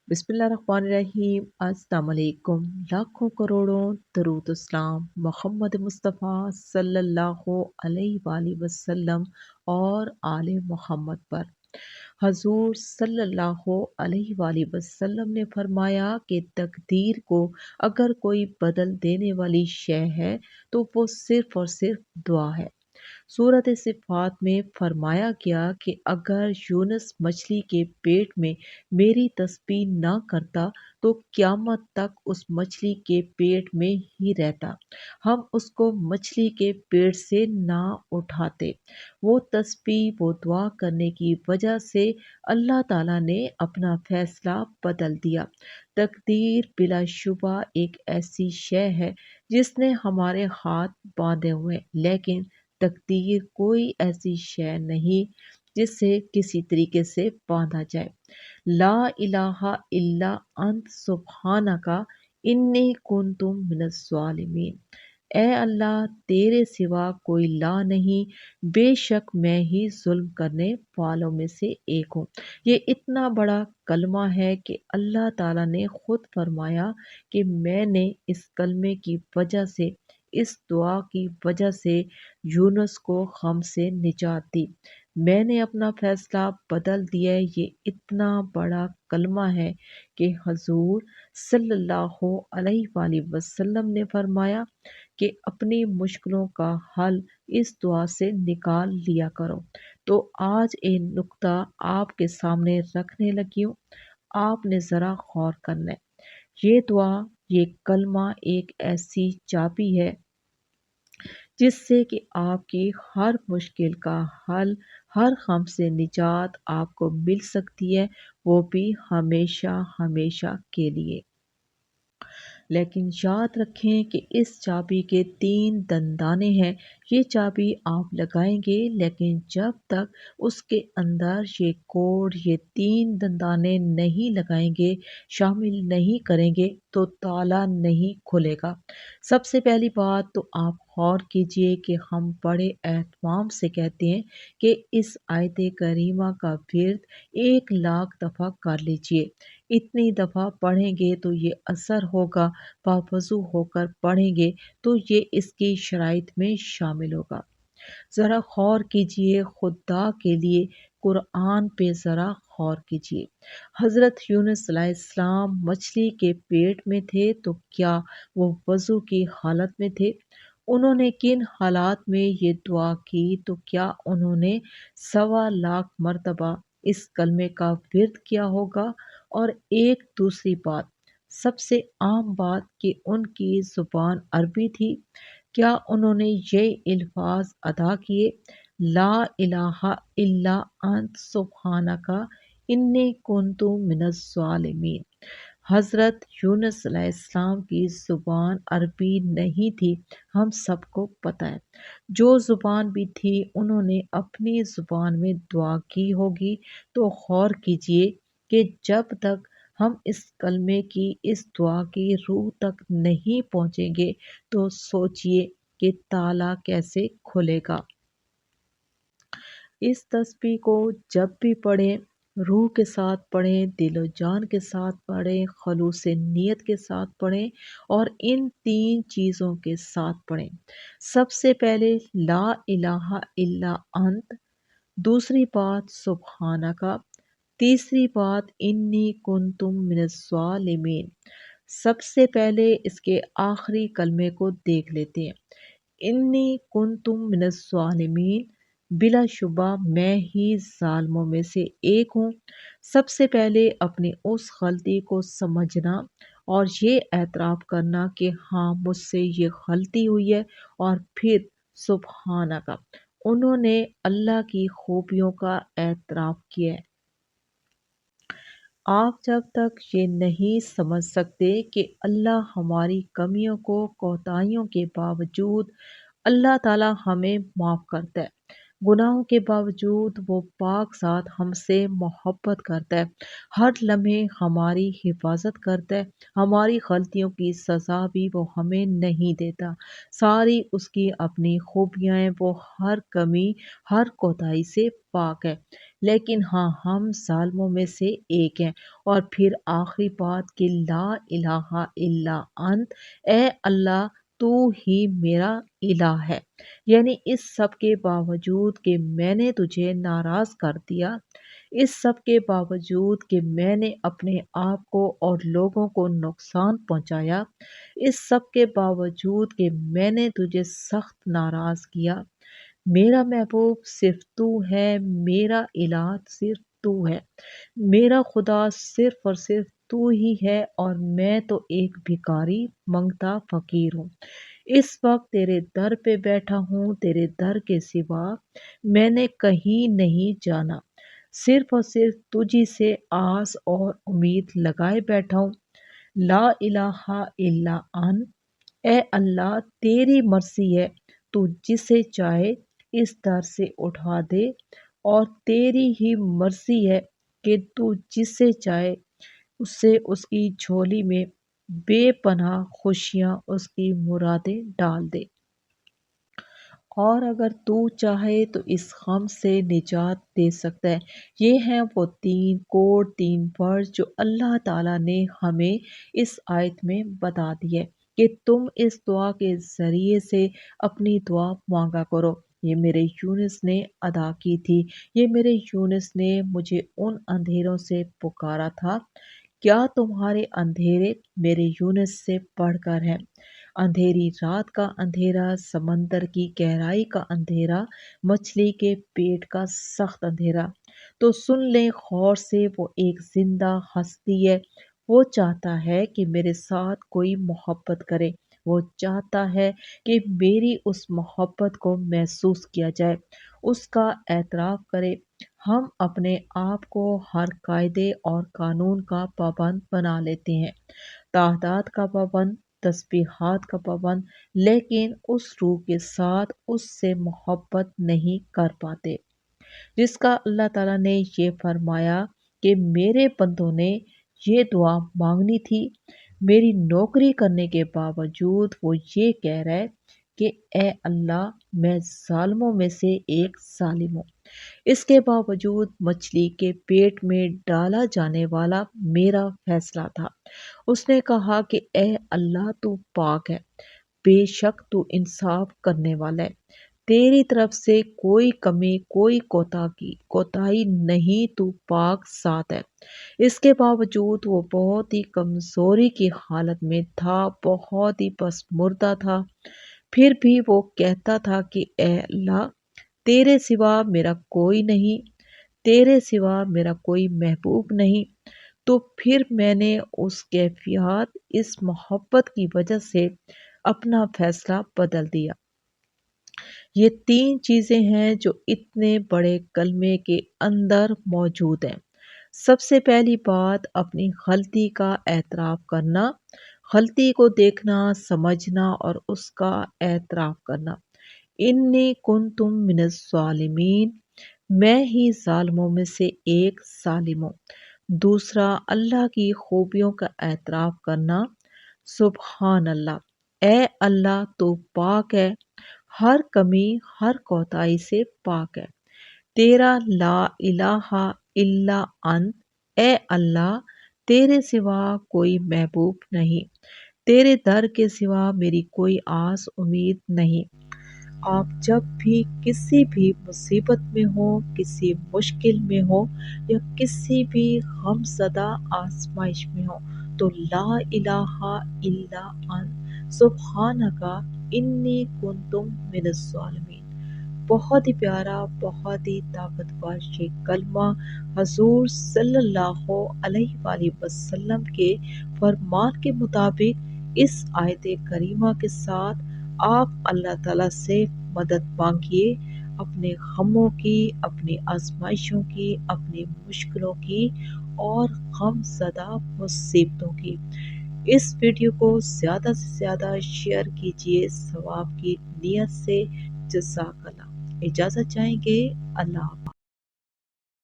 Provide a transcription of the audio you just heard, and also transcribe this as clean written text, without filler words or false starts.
बिस्मिल्लाहिर्रहमानिर्रहीम। अस्सलाम वालेकुम। लाखों करोड़ों दरूद इस्लाम मोहम्मद मुस्तफ़ा सल्लल्लाहु अलैहि वसल्लम और आले मोहम्मद पर। हजूर सल्लल्लाहु अलैहि वसल्लम ने फरमाया कि तकदीर को अगर कोई बदल देने वाली शय है तो वो सिर्फ और सिर्फ दुआ है। सूरत सिफ़ात में फरमाया गया कि अगर यूनुस मछली के पेट में मेरी तस्बीह न करता तो क़यामत तक उस मछली के पेट में ही रहता, हम उसको मछली के पेट से ना उठाते। वो तस्बीह वो दुआ करने की वजह से अल्लाह ताला ने अपना फैसला बदल दिया। तकदीर बिलाशुबा एक ऐसी शय है जिसने हमारे हाथ बांधे हुए हैं, लेकिन तकदीर कोई ऐसी शय नहीं जिससे किसी तरीके से बांधा जाए। ला इलाहा इल्ला अंत सुब्हानका इन्नी कुन्तु मिनज़ ज़ालिमीन। ए अल्लाह, तेरे सिवा कोई ला नहीं, बेशक मैं ही जुल्म करने वालों में से एक हूँ। ये इतना बड़ा कलमा है कि अल्लाह ताला ने खुद फरमाया कि मैंने इस कलमे की वजह से, इस दुआ की वजह से यूनुस को गम से निजात दी। मैंने अपना फैसला बदल दिया है। ये इतना बड़ा कलमा है कि हजूर सल्लल्लाहु अलैहि वसल्लम ने फरमाया कि अपनी मुश्किलों का हल इस दुआ से निकाल लिया करो। तो आज ये नुक्ता आपके सामने रखने लगी हूँ, आपने ज़रा गौर करना है। ये दुआ, ये कलमा एक ऐसी चाबी है जिससे कि आपकी हर मुश्किल का हल, हर गम से निजात आपको मिल सकती है, वो भी हमेशा हमेशा के लिए। लेकिन याद रखें कि इस चाबी के 3 दंदाने हैं। ये चाबी आप लगाएंगे, लेकिन जब तक उसके अंदर ये कोड, ये 3 दंदाने नहीं लगाएंगे, शामिल नहीं करेंगे तो ताला नहीं खुलेगा। सबसे पहली बात तो आप गौर कीजिए कि हम बड़े एहतमाम से कहते हैं कि इस आयत करीमा का विर्द 1 लाख दफ़ा कर लीजिए। इतनी दफ़ा पढ़ेंगे तो ये असर होगा, बावजू होकर पढ़ेंगे तो ये इसकी शराइत में शामिल होगा। ज़रा गौर कीजिए, खुदा के लिए कुरान पे ज़रा गौर कीजिए। हज़रत यूनुस अलैहिस्सलाम मछली के पेट में थे तो क्या वो वज़ू की हालत में थे? उन्होंने किन हालात में ये दुआ की? तो क्या उन्होंने 1.25 लाख मरतबा इस कलमे का विर्द किया होगा? और एक दूसरी बात, सबसे आम बात कि उनकी ज़ुबान अरबी थी। क्या उन्होंने ये अल्फाज अदा किए, ला इलाहा इल्ला अंत सुब्हानका इन्नी कुन्तु मिनज़ ज़ालिमीन? हज़रत यूनुस अलैहिस्सलाम की ज़ुबान अरबी नहीं थी, हम सबको पता है। जो ज़ुबान भी थी उन्होंने अपनी ज़ुबान में दुआ की होगी। तो गौर कीजिए कि जब तक हम इस कलमे की, इस दुआ की रूह तक नहीं पहुँचेंगे तो सोचिए कि ताला कैसे खुलेगा। इस तस्बीह को जब भी पढ़ें, रूह के साथ पढ़ें, दिलो जान के साथ पढ़ें, खलूस नीयत के साथ पढ़ें और इन 3 चीज़ों के साथ पढ़ें। सबसे पहले ला इलाहा इल्ला अंत, दूसरी बात सुब्हानका, तीसरी बात इन्नी कुन्तुम मिनज़ ज़ालिमीन। सबसे पहले इसके आखिरी कलमे को देख लेते हैं। इन्नी कुन्तुम मिनज़ ज़ालिमीन, बिलाशुबा मैं ही ज़ालिमों में से एक हूँ। सबसे पहले अपनी उस गलती को समझना और ये एतराफ़ करना कि हाँ, मुझसे ये गलती हुई है, और फिर सुब्हानका, उन्होंने अल्लाह की खूबियों का एतराफ़ किया है। आप जब तक ये नहीं समझ सकते कि अल्लाह हमारी कमियों को, कोताहियों के बावजूद अल्लाह ताला हमें माफ़ करता है, गुनाहों के बावजूद वो पाक ज़ात हमसे मोहब्बत करता है, हर लम्हे हमारी हिफाज़त करता है, हमारी गलतियों की सज़ा भी वो हमें नहीं देता। सारी उसकी अपनी खूबियाँ हैं, वो हर कमी, हर कोताही से पाक है। लेकिन हाँ, हम ज़ालिमों में से एक हैं। और फिर आखिरी बात कि ला इलाहा इल्ला अंत, ए अल्लाह तू ही मेरा इलाह है। यानी इस सब के बावजूद कि मैंने तुझे नाराज़ कर दिया, इस सब के बावजूद कि मैंने अपने आप को और लोगों को नुकसान पहुंचाया, इस सब के बावजूद कि मैंने तुझे सख्त नाराज़ किया, मेरा महबूब सिर्फ तू है, मेरा इलाह सिर्फ तू है, मेरा खुदा सिर्फ और सिर्फ तू ही है और मैं तो एक भिखारी मंगता फकीर हूँ। इस वक्त तेरे दर पे बैठा हूँ, तेरे दर के सिवा मैंने कहीं नहीं जाना। सिर्फ और सिर्फ तुझी से आस और उम्मीद लगाए बैठा हूँ। ला इलाहा इल्ला अन, ए अल्लाह तेरी मर्जी है, तू जिसे चाहे इस दर से उठा दे और तेरी ही मर्जी है कि तू जिसे चाहे उससे उसकी झोली में बेपनाह खुशियाँ उसकी मुरादें डाल दे। और अगर तू चाहे तो इस गम से निजात दे सकता है। ये हैं वो 3 कोड 3 वर्ड जो अल्लाह ताला ने हमें इस आयत में बता दिए कि तुम इस दुआ के ज़रिए से अपनी दुआ मांगा करो। ये मेरे यूनुस ने अदा की थी। ये मेरे यूनुस ने मुझे उन अंधेरों से पुकारा था। क्या तुम्हारे अंधेरे मेरे यूनुस से बढ़कर हैं? अंधेरी रात का अंधेरा, समंदर की गहराई का अंधेरा, मछली के पेट का सख्त अंधेरा। तो सुन लें गौर से, वो एक जिंदा हस्ती है। वो चाहता है कि मेरे साथ कोई मोहब्बत करे। वो चाहता है कि मेरी उस मोहब्बत को महसूस किया जाए, उसका एतराफ़ करे। हम अपने आप को हर कायदे और कानून का पाबंद बना लेते हैं, तादाद का पाबंद, तस्बीहात का पाबंद, लेकिन उस रूह के साथ उससे मोहब्बत नहीं कर पाते जिसका अल्लाह ताला ने ये फरमाया कि मेरे बंदों ने ये दुआ मांगनी थी। मेरी नौकरी करने के बावजूद वो ये कह रहा है कि ए अल्लाह मैं जालिमों में से एक जालिम हूँ। इसके बावजूद मछली के पेट में डाला जाने वाला मेरा फैसला था। उसने कहा कि ए अल्लाह तू पाक है, बेशक तू इंसाफ करने वाला है। तेरी तरफ से कोई कमी, कोई कोताही नहीं, तू पाक साथ है। इसके बावजूद वो बहुत ही कमजोरी की हालत में था, बहुत ही पसमुर्दा था। फिर भी वो कहता था कि ए अल्लाह तेरे सिवा मेरा कोई नहीं, तेरे सिवा मेरा कोई महबूब नहीं। तो फिर मैंने उस कैफियत, इस मोहब्बत की वजह से अपना फैसला बदल दिया। ये 3 चीज़ें हैं जो इतने बड़े कलमे के अंदर मौजूद हैं। सबसे पहली बात अपनी गलती का एतराफ़ करना, गलती को देखना, समझना और उसका एतराफ़ करना। इन्नी कुन्तुम मिनज़ ज़ालिमीन, मैं ही ज़ालिमों में से एक ज़ालिम हूँ। दूसरा, अल्लाह की खूबियों का एतराफ़ करना, सुबहान अल्लाह, ए अल्लाह तू पाक है, हर कमी, हर कोताही से पाक है। तेरा ला इलाहा इल्ला अंत, ए अल्लाह तेरे सिवा कोई महबूब नहीं, तेरे दर के सिवा मेरी कोई आस उम्मीद नहीं। आप जब भी किसी भी मुसीबत में हो, किसी मुश्किल में हो या किसी भी गमज़दा आज़माइश में हो, तो ला इलाहा इल्ला अंत सुब्हानका इन्नी कुन्तुम मिनज़ ज़ालिमीन। बहुत ही प्यारा, बहुत ही ताकतवर ये कलमा हजूर सल्लल्लाहु अलैहि वसल्लम के फरमान के मुताबिक इस आयत करीमा के साथ आप अल्लाह ताला से मदद मांगिए, अपने गमों की, अपनी आजमाइशों की, अपनी मुश्किलों की और गमज़दा मुसीबतों की। इस वीडियो को ज़्यादा से ज़्यादा शेयर कीजिए सवाब की नीयत से। जज़ाकल्लाह। اجازت چاہیں گے۔ اللہ حافظ۔